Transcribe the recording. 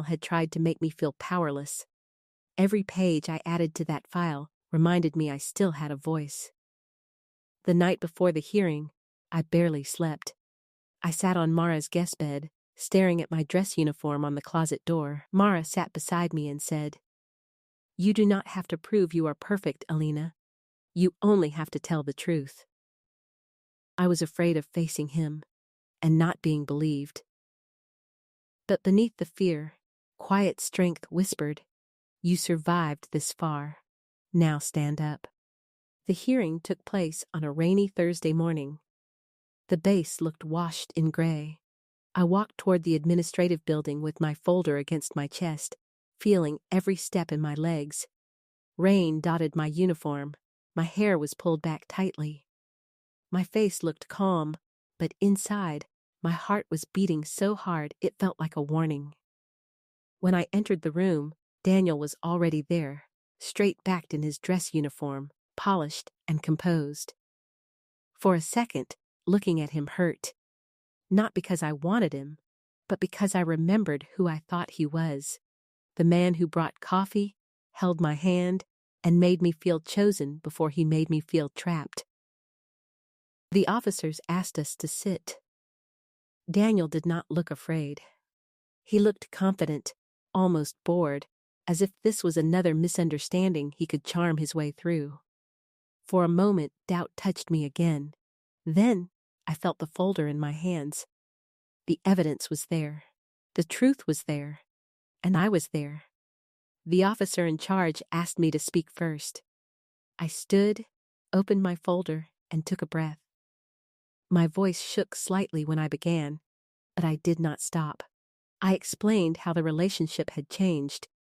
Daniel had tried to make me feel powerless. Every page I added to that file reminded me I still had a voice. The night before the hearing, I barely slept. I sat on Mara's guest bed, staring at my dress uniform on the closet door. Mara sat beside me and said, "You do not have to prove you are perfect, Alina. You only have to tell the truth." I was afraid of facing him and not being believed. But beneath the fear, quiet strength whispered, "You survived this far. Now stand up." The hearing took place on a rainy Thursday morning. The base looked washed in gray. I walked toward the administrative building with my folder against my chest, feeling every step in my legs. Rain dotted my uniform. My hair was pulled back tightly. My face looked calm, but inside, my heart was beating so hard it felt like a warning. When I entered the room, Daniel was already there, straight-backed in his dress uniform, polished and composed. For a second, looking at him hurt. Not because I wanted him, but because I remembered who I thought he was. The man who brought coffee, held my hand, and made me feel chosen before he made me feel trapped. The officers asked us to sit. Daniel did not look afraid. He looked confident, almost bored, as if this was another misunderstanding he could charm his way through. For a moment, doubt touched me again. Then, I felt the folder in my hands. The evidence was there. The truth was there. And I was there. The officer in charge asked me to speak first. I stood, opened my folder, and took a breath. My voice shook slightly when I began, but I did not stop. I explained how the relationship had changed,